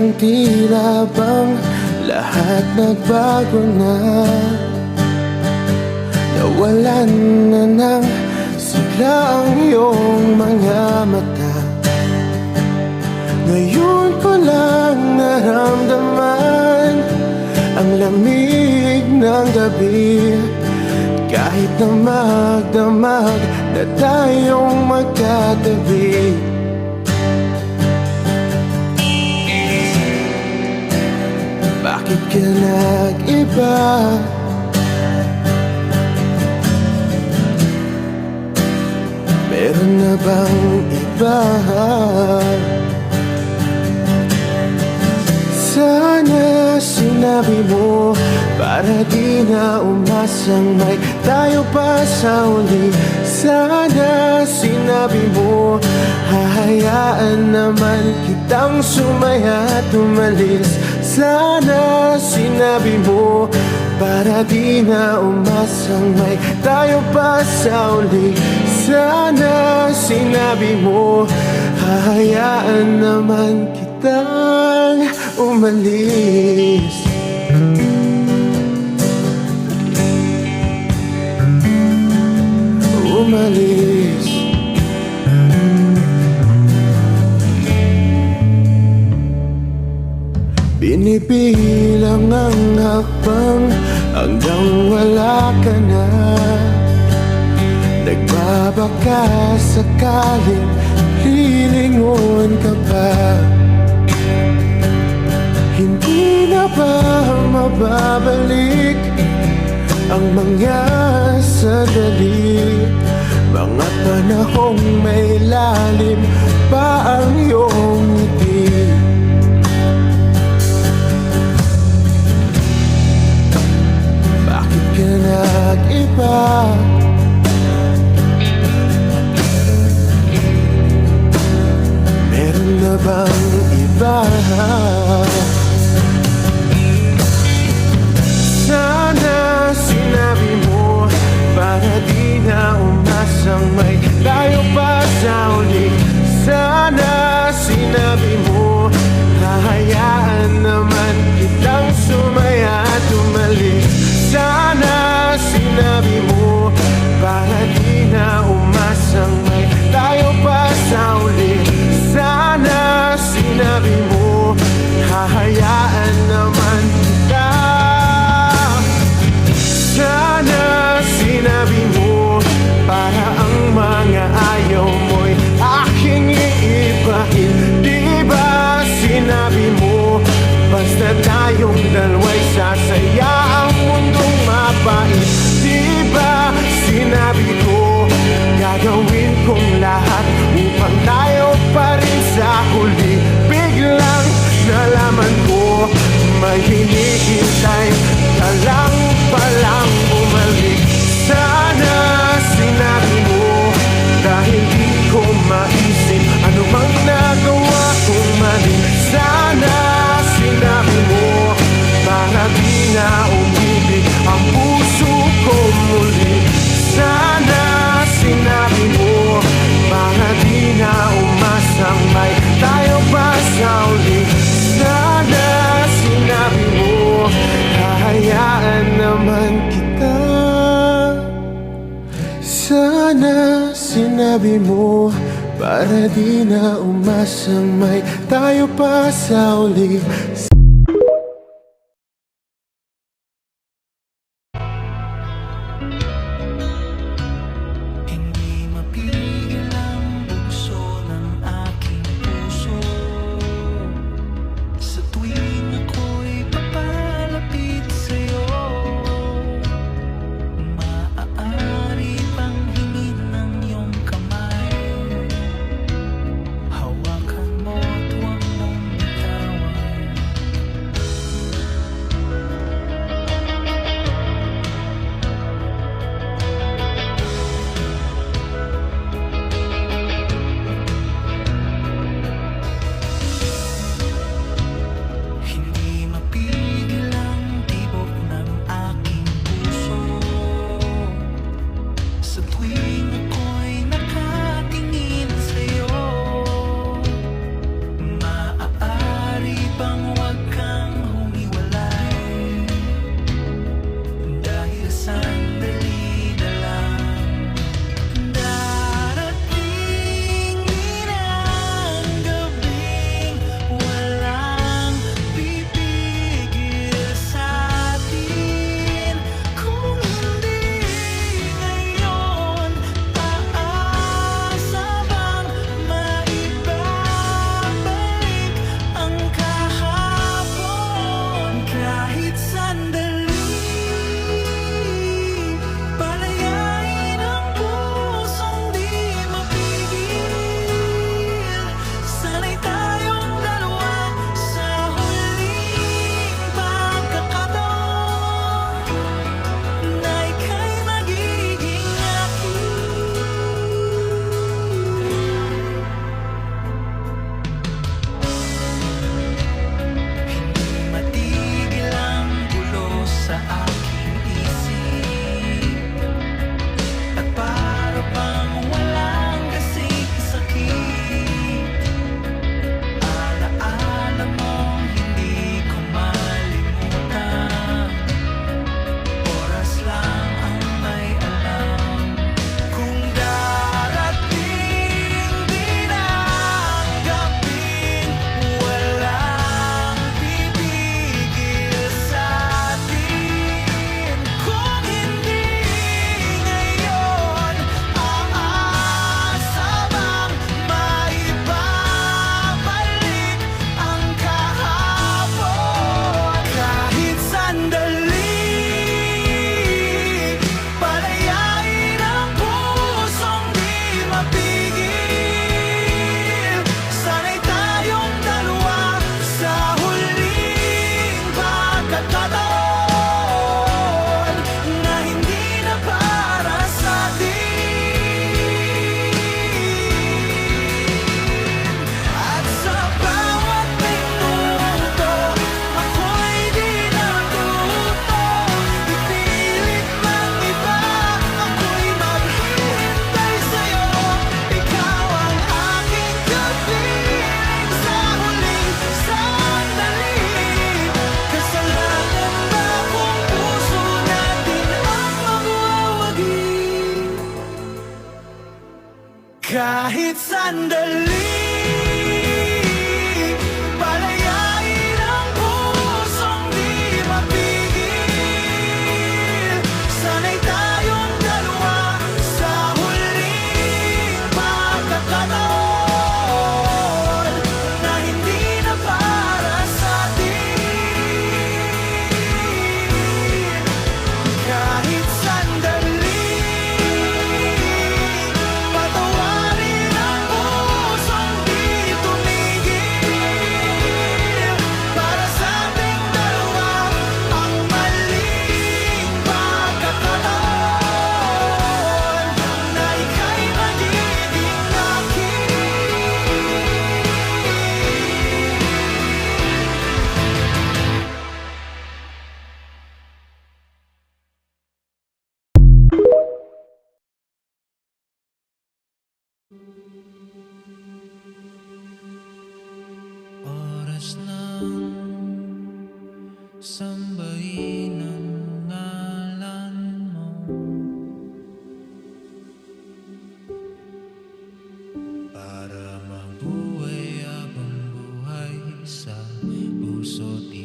Parang tila bang lahat nagbago na. Nawalan na ng sigla ang iyong mga mata. Ngayon ko lang naramdaman ang lamig ng gabi. Kahit na magdamag na tayong magkatabi. Bakit ka nag-iba? Meron na bang iba? Sana sinabi mo para di na umasang may tayo pa sa uli. Sana sinabi mo hahayaan naman kitang sumaya at umalis. Sana sinabi mo para di na umasang may tayo pa sa uli. Sana sinabi mo hahayaan naman kitang umalis. Umalis. Binibilang ang hakbang hanggang wala ka na. Nagbabaka sakaling lilingon ka pa. Hindi na ba mababalik ang mga sandali, mga panahong may lalim pa ang iyong ngiti? Bakit ka nag-iba? Meron na bang iba? Sana sinabi mo para di na umasang may tayo pa sa uli. Sana sinabi mo hahayaan naman kitang sumaya at umalis. Sana sinabi mo para di na umasang may tayo pa sa uli. Sana sinabi mo hahayaan naman kita. Sana sinabi mo para ang mga ayaw mo'y aking iibahin. Di ba sinabi mo basta tayong dalawa'y sasaya ang mundong mapait? Di ba sinabi ko gagawin kong lahat upang tayo pa rin sa huli? Biglang nalaman ko may hinihintay ka lang palang bumalik. Sana sinabi mo dahil di ko maisip ano mang nagawa kong mali. Sana sinabi mo para di na umibig ang puso ko muli. Sana sinabi mo para di na umasang may tayo pa sa uli. Sana sinabi mo hahayaan naman kita. Sana sinabi mo para di na umasang may tayo pa sa uli.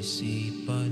isipan